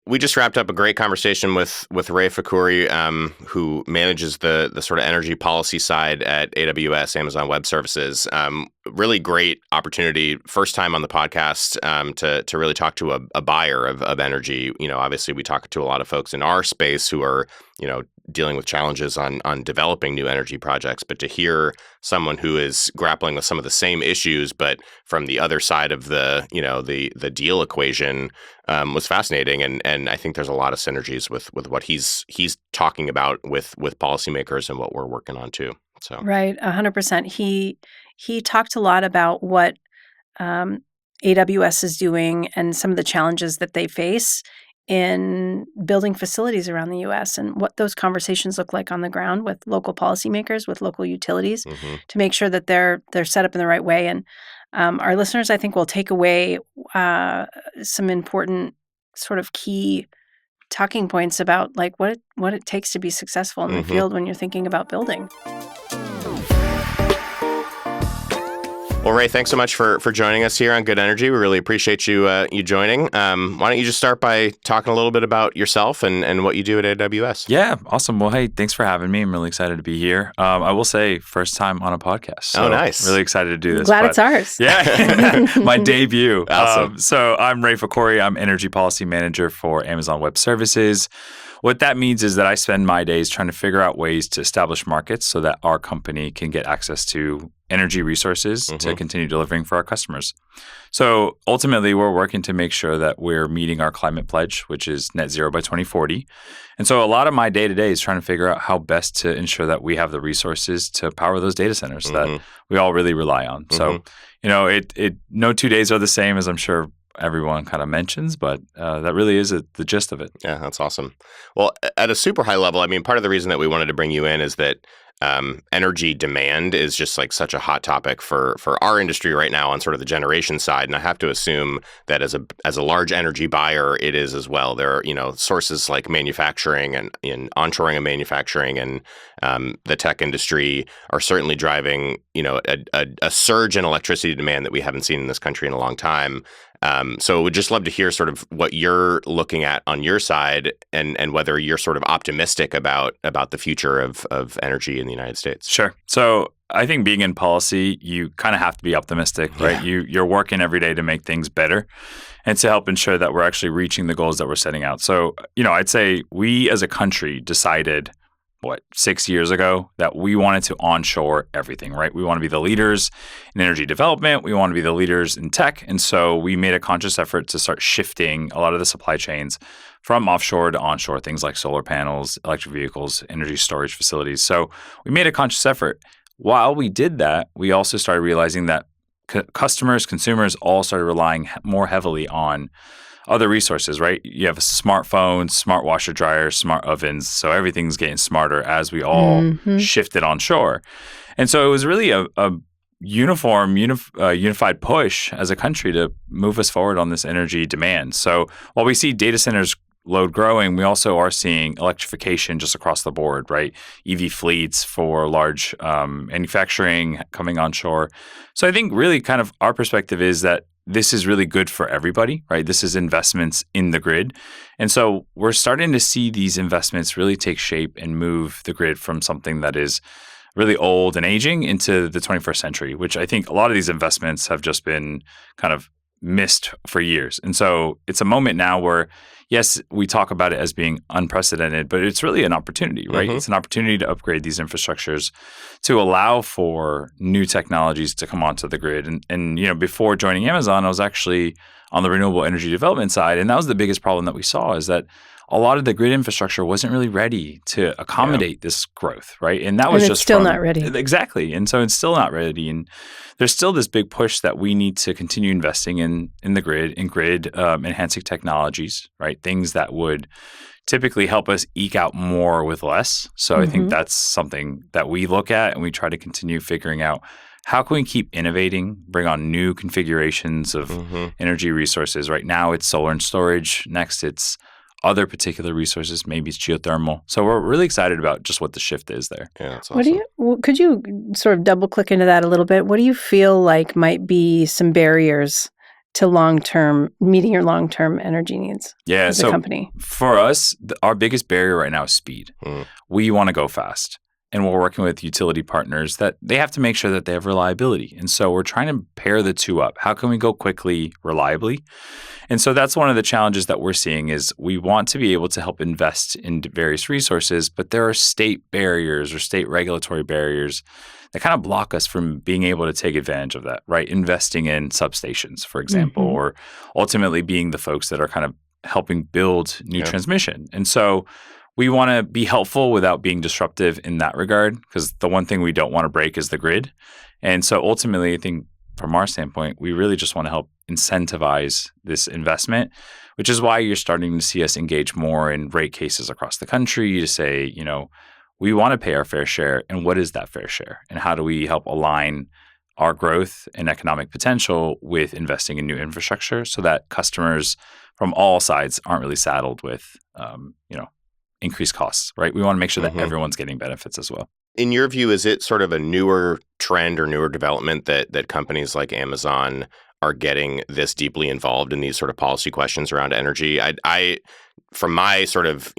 we just wrapped up a great conversation with Ray Fakhoury, who manages the sort of energy policy side at AWS, Amazon Web Services. Really great opportunity, first time on the podcast, to really talk to a buyer of energy. Obviously we talk to a lot of folks in our space who are, dealing with challenges on developing new energy projects, but to hear someone who is grappling with some of the same issues, but from the other side of the deal equation, was fascinating. And I think there's a lot of synergies with what he's talking about with policymakers and what we're working on too. So Right, 100%. He talked a lot about what AWS is doing and some of the challenges that they face in building facilities around the U.S. and what those conversations look like on the ground with local policymakers, with local utilities, to make sure that they're set up in the right way. And our listeners, I think, will take away some important sort of key talking points about like what it takes to be successful in the field when you're thinking about building. Well, Ray, thanks so much for joining us here on Good Energy. We really appreciate you joining. Why don't you just start by talking a little bit about yourself and what you do at AWS? Yeah, awesome. Well, hey, thanks for having me. I'm really excited to be here. I will say, first time on a podcast. So nice. Really excited to do this. Glad it's ours. Yeah, my debut. Awesome. So I'm Ray Fakhoury. I'm Energy Policy Manager for Amazon Web Services. What that means is that I spend my days trying to figure out ways to establish markets so that our company can get access to energy resources to continue delivering for our customers. So ultimately, we're working to make sure that we're meeting our climate pledge, which is net zero by 2040. And so a lot of my day-to-day is trying to figure out how best to ensure that we have the resources to power those data centers that we all really rely on. So, no 2 days are the same, as I'm sure everyone kind of mentions, but that really is the gist of it. Yeah, that's awesome. Well, at a super high level, I mean, part of the reason that we wanted to bring you in is that energy demand is just like such a hot topic for our industry right now on sort of the generation side. And I have to assume that as a large energy buyer, it is as well. There are, sources like manufacturing and in onshoring of manufacturing and the tech industry are certainly driving, a surge in electricity demand that we haven't seen in this country in a long time. So we'd just love to hear sort of what you're looking at on your side and whether you're sort of optimistic about the future of energy in the United States. Sure. So I think being in policy, you kind of have to be optimistic, right? Yeah. You're working every day to make things better and to help ensure that we're actually reaching the goals that we're setting out. So, I'd say we as a country decided 6 years ago that we wanted to onshore everything, right? We want to be the leaders in energy development. We want to be the leaders in tech. And so we made a conscious effort to start shifting a lot of the supply chains from offshore to onshore, things like solar panels, electric vehicles, energy storage facilities. So we made a conscious effort. While we did that, we also started realizing that customers, consumers all started relying more heavily on other resources, right? You have smartphones, smart washer dryers, smart ovens. So everything's getting smarter as we all shifted onshore. And so it was really a unified push as a country to move us forward on this energy demand. So while we see data centers load growing, we also are seeing electrification just across the board, right? EV fleets for large manufacturing coming onshore. So I think really kind of our perspective is that this is really good for everybody, right? This is investments in the grid. And so we're starting to see these investments really take shape and move the grid from something that is really old and aging into the 21st century, which I think a lot of these investments have just been kind of missed for years. And so it's a moment now where, yes, we talk about it as being unprecedented, but it's really an opportunity, right? It's an opportunity to upgrade these infrastructures to allow for new technologies to come onto the grid. And before joining Amazon, I was actually on the renewable energy development side. And that was the biggest problem that we saw is that a lot of the grid infrastructure wasn't really ready to accommodate this growth, right? And that was it's just still not ready. Exactly. And so it's still not ready. And there's still this big push that we need to continue investing in the grid, in grid enhancing technologies, right? Things that would typically help us eke out more with less. So I think that's something that we look at and we try to continue figuring out how can we keep innovating, bring on new configurations of energy resources. Right now it's solar and storage. Next it's other particular resources, maybe it's geothermal. So we're really excited about just what the shift is there. Yeah, that's awesome. Could you sort of double click into that a little bit? What do you feel like might be some barriers to meeting your long-term energy needs as a company? For us, our biggest barrier right now is speed. We want to go fast. And we're working with utility partners that they have to make sure that they have reliability. And so we're trying to pair the two up. How can we go quickly, reliably? And so that's one of the challenges that we're seeing is we want to be able to help invest in various resources, but there are state barriers or state regulatory barriers that kind of block us from being able to take advantage of that, right? Investing in substations, for example, or ultimately being the folks that are kind of helping build new transmission. And so we want to be helpful without being disruptive in that regard, because the one thing we don't want to break is the grid. And so ultimately, I think from our standpoint, we really just want to help incentivize this investment, which is why you're starting to see us engage more in rate cases across the country to say, we want to pay our fair share. And what is that fair share? And how do we help align our growth and economic potential with investing in new infrastructure so that customers from all sides aren't really saddled with, increased costs, right? We want to make sure that everyone's getting benefits as well. In your view, is it sort of a newer trend or newer development that companies like Amazon are getting this deeply involved in these sort of policy questions around energy? I from my sort of,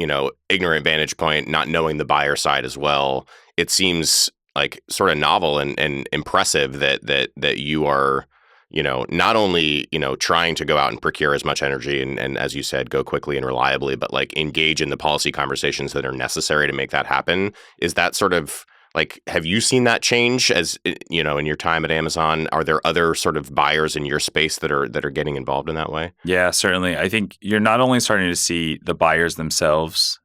ignorant vantage point, not knowing the buyer side as well, it seems like sort of novel and impressive that you are not only, trying to go out and procure as much energy and as you said, go quickly and reliably, but like engage in the policy conversations that are necessary to make that happen. Is that sort of like, have you seen that change as, in your time at Amazon? Are there other sort of buyers in your space that are getting involved in that way? Yeah, certainly. I think you're not only starting to see the buyers themselves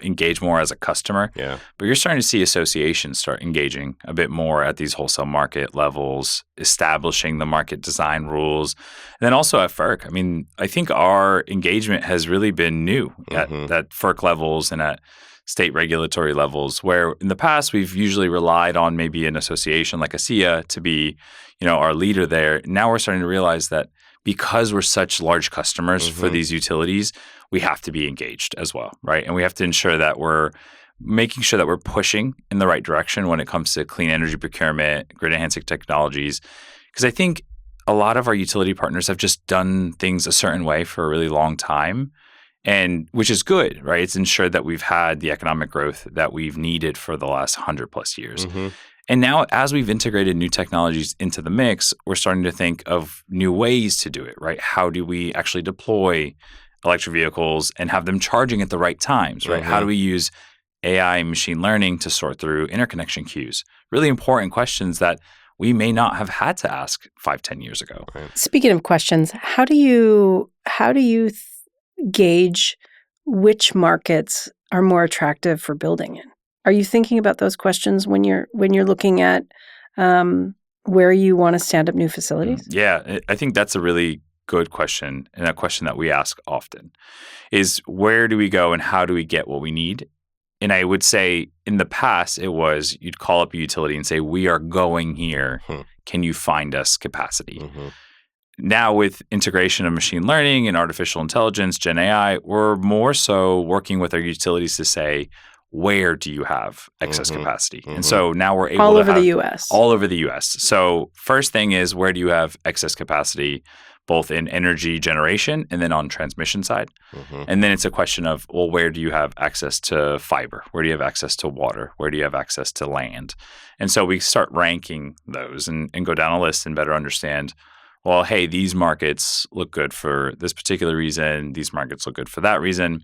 engage more as a customer, but you're starting to see associations start engaging a bit more at these wholesale market levels, establishing the market design rules. And then also at FERC, I mean, I think our engagement has really been new at FERC levels and at state regulatory levels, where in the past we've usually relied on maybe an association like ASEA to be, our leader there. Now we're starting to realize that because we're such large customers for these utilities, we have to be engaged as well, right? And we have to ensure that we're making sure that we're pushing in the right direction when it comes to clean energy procurement, grid enhancing technologies. Because I think a lot of our utility partners have just done things a certain way for a really long time, and which is good, right? It's ensured that we've had the economic growth that we've needed for the last 100 plus years. And now as we've integrated new technologies into the mix, we're starting to think of new ways to do it, right? How do we actually deploy electric vehicles and have them charging at the right times, right? How do we use AI and machine learning to sort through interconnection queues? Really important questions that we may not have had to ask 5-10 years ago. Right. Speaking of questions, how do you gauge which markets are more attractive for building in? Are you thinking about those questions when you're looking at where you want to stand up new facilities? Yeah, I think that's a really good question, and a question that we ask often is, where do we go and how do we get what we need? And I would say in the past, it was you'd call up a utility and say, we are going here. Can you find us capacity? Now with integration of machine learning and artificial intelligence, Gen AI, we're more so working with our utilities to say, where do you have excess capacity? And so now we're able all to over have the U.S. All over the U.S. So first thing is, where do you have excess capacity, both in energy generation and then on transmission side? And then it's a question of, well, where do you have access to fiber? Where do you have access to water? Where do you have access to land? And so we start ranking those and go down a list and better understand, well, hey, these markets look good for this particular reason. These markets look good for that reason.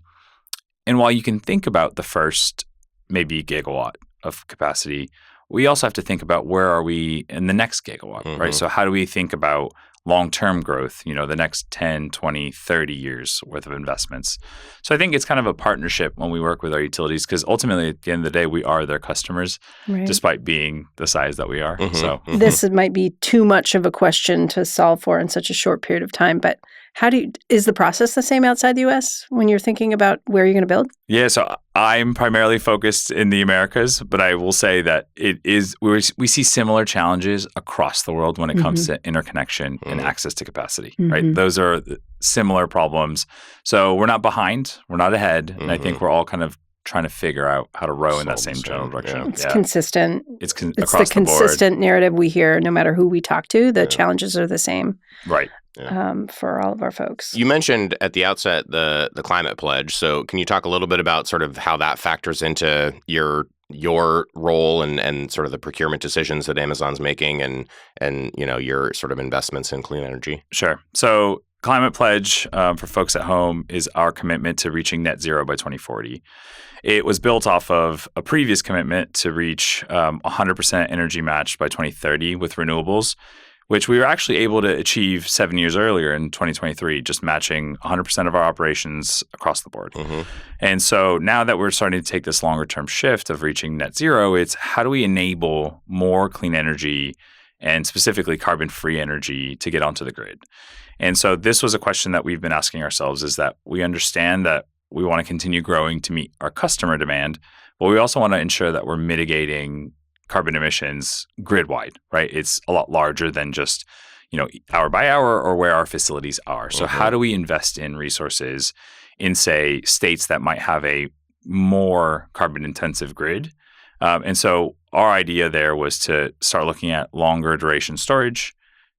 And while you can think about the first maybe gigawatt of capacity, we also have to think about where are we in the next gigawatt, right? So how do we think about long-term growth, the next 10, 20, 30 years worth of investments? So I think it's kind of a partnership when we work with our utilities, because ultimately at the end of the day, we are their customers, despite being the size that we are. This might be too much of a question to solve for in such a short period of time, but is the process the same outside the U.S. when you're thinking about where you're going to build? Yeah, so I'm primarily focused in the Americas, but I will say that we see similar challenges across the world when it comes to interconnection and access to capacity, right? Those are similar problems. So we're not behind, we're not ahead, and I think we're all kind of trying to figure out how to row in that same general direction. It's consistent. It's the consistent narrative we hear no matter who we talk to. The challenges are the same. Right. for all of our folks. You mentioned at the outset the climate pledge. So can you talk a little bit about sort of how that factors into your role and sort of the procurement decisions that Amazon's making and your sort of investments in clean energy? Sure. So Climate Pledge, for folks at home, is our commitment to reaching net zero by 2040. It was built off of a previous commitment to reach 100% energy match by 2030 with renewables, which we were actually able to achieve 7 years earlier in 2023, just matching 100% of our operations across the board. Mm-hmm. And so now that we're starting to take this longer term shift of reaching net zero, it's how do we enable more clean energy and specifically carbon-free energy to get onto the grid? And so this was a question that we've been asking ourselves, is that we understand that we want to continue growing to meet our customer demand, but we also want to ensure that we're mitigating carbon emissions grid-wide, right? It's a lot larger than just, hour by hour or where our facilities are. So how do we invest in resources in, say, states that might have a more carbon-intensive grid? And so our idea there was to start looking at longer duration storage,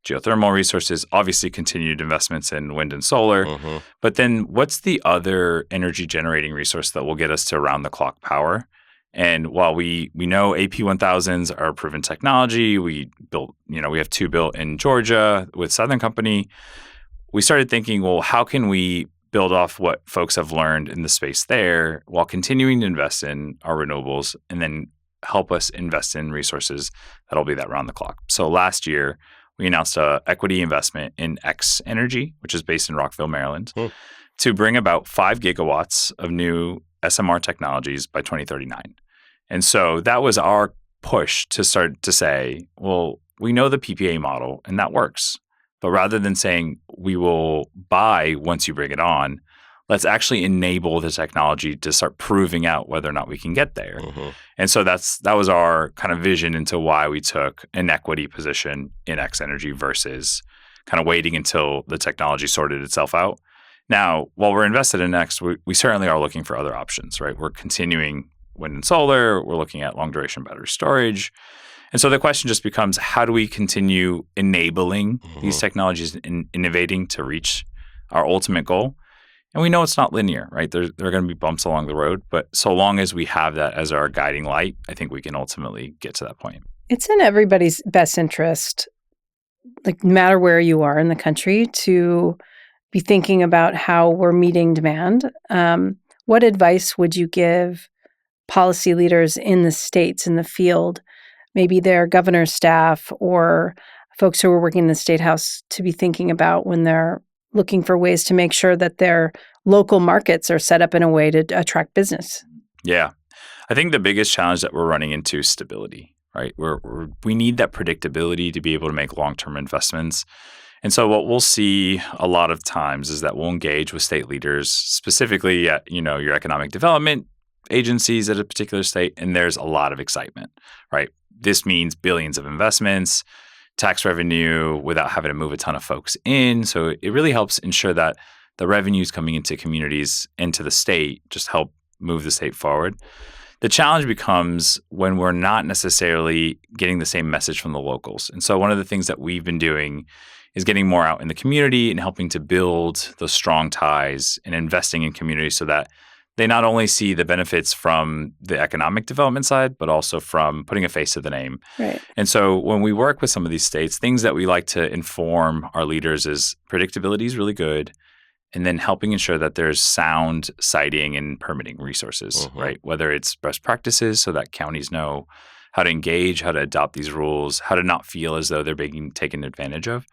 geothermal resources, obviously continued investments in wind and solar. Mm-hmm. But then what's the other energy generating resource that will get us to around the clock power? And while we know AP1000s are proven technology, we have 2 built in Georgia with Southern Company, we started thinking, well, how can we build off what folks have learned in the space there while continuing to invest in our renewables and then help us invest in resources that'll be that round the clock. So last year, we announced an equity investment in X Energy, which is based in Rockville, Maryland, to bring about 5 gigawatts of new SMR technologies by 2039. And so that was our push to start to say, well, we know the PPA model and that works. But rather than saying we will buy once you bring it on, let's actually enable the technology to start proving out whether or not we can get there. Mm-hmm. And so that was our kind of vision into why we took an equity position in X Energy versus kind of waiting until the technology sorted itself out. Now, while we're invested in X, we certainly are looking for other options, right? We're continuing wind and solar. We're looking at long duration battery storage. And so the question just becomes, how do we continue enabling these technologies and innovating to reach our ultimate goal? And we know it's not linear, right? There are going to be bumps along the road, but so long as we have that as our guiding light, I think we can ultimately get to that point. It's in everybody's best interest, like no matter where you are in the country, to be thinking about how we're meeting demand. What advice would you give policy leaders in the states, in the field, maybe their governor's staff or folks who are working in the State House, to be thinking about when they're looking for ways to make sure that their local markets are set up in a way to attract business? Yeah. I think the biggest challenge that we're running into is stability, right? We need that predictability to be able to make long-term investments. And so what we'll see a lot of times is that we'll engage with state leaders, specifically at, your economic development agencies at a particular state, and there's a lot of excitement, right? This means billions of investments, tax revenue without having to move a ton of folks in. So it really helps ensure that the revenues coming into communities, into the state, just help move the state forward. The challenge becomes when we're not necessarily getting the same message from the locals. And so one of the things that we've been doing is getting more out in the community and helping to build those strong ties and investing in communities so that they not only see the benefits from the economic development side, but also from putting a face to the name. Right. And so when we work with some of these states, things that we like to inform our leaders is predictability is really good. And then helping ensure that there's sound siting and permitting resources, right? Whether it's best practices so that counties know how to engage, how to adopt these rules, how to not feel as though they're being taken advantage of,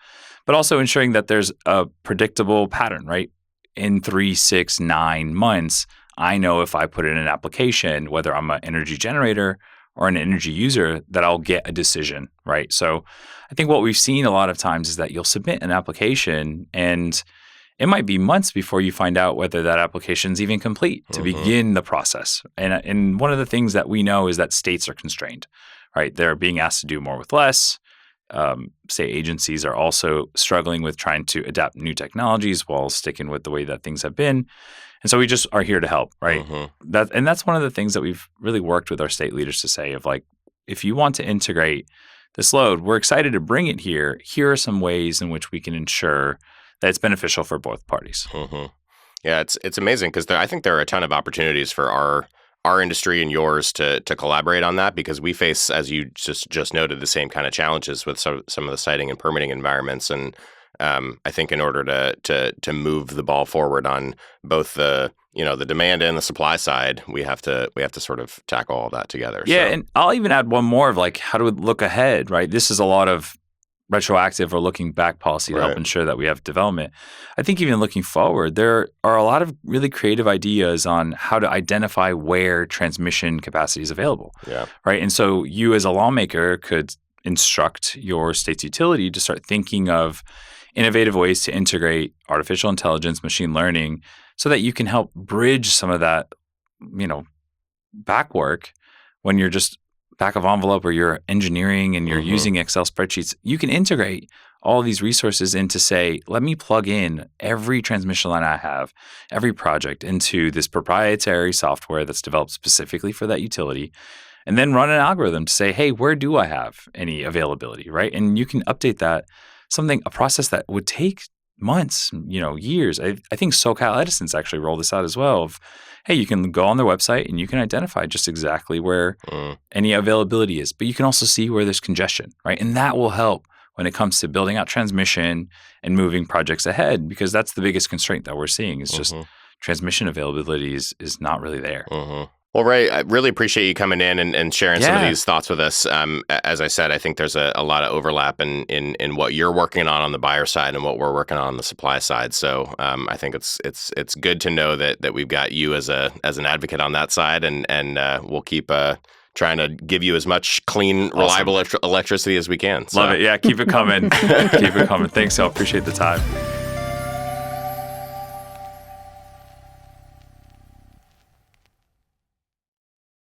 but also ensuring that there's a predictable pattern, right? In 3, 6, 9 months, I know if I put in an application, whether I'm an energy generator or an energy user, that I'll get a decision, right? So I think what we've seen a lot of times is that you'll submit an application and it might be months before you find out whether that application is even complete to begin the process. And one of the things that we know is that states are constrained, right? They're being asked to do more with less. State agencies are also struggling with trying to adapt new technologies while sticking with the way that things have been. And so we just are here to help, right? That's one of the things that we've really worked with our state leaders to say of like, if you want to integrate this load. We're excited to bring it here. Here are some ways in which we can ensure that it's beneficial for both parties. Mm-hmm. Yeah, it's amazing because I think there are a ton of opportunities for our industry and yours to collaborate on that, because we face, as you just noted, the same kind of challenges with some of the siting and permitting environments. And I think in order to move the ball forward on both the demand and the supply side, we have to sort of tackle all that together. Yeah, So, and I'll even add one more of like, how do we look ahead, right? This is a lot of retroactive or looking back policy to help Right. ensure that we have development. I think even looking forward, there are a lot of really creative ideas on how to identify where transmission capacity is available, yeah. right? And so you as a lawmaker could instruct your state's utility to start thinking of innovative ways to integrate artificial intelligence, machine learning, so that you can help bridge some of that, back work when you're just back of envelope or you're engineering and you're using Excel spreadsheets. You can integrate all these resources into, say, let me plug in every transmission line I have, every project into this proprietary software that's developed specifically for that utility, and then run an algorithm to say, hey, where do I have any availability, right? And you can update that, a process that would take months, years. I think SoCal Edison's actually rolled this out as well of, hey, you can go on their website and you can identify just exactly where any availability is, but you can also see where there's congestion, right? And that will help when it comes to building out transmission and moving projects ahead, because that's the biggest constraint that we're seeing is just transmission availability is not really there. Well, Ray, I really appreciate you coming in and sharing some of Yeah. these thoughts with us. As I said, I think there's a lot of overlap in what you're working on the buyer side and what we're working on the supply side. So I think it's good to know that we've got you as an advocate on that side, and we'll keep trying to give you as much clean, reliable electricity as we can. So. Love it. Yeah, keep it coming. Keep it coming. Thanks, I appreciate the time.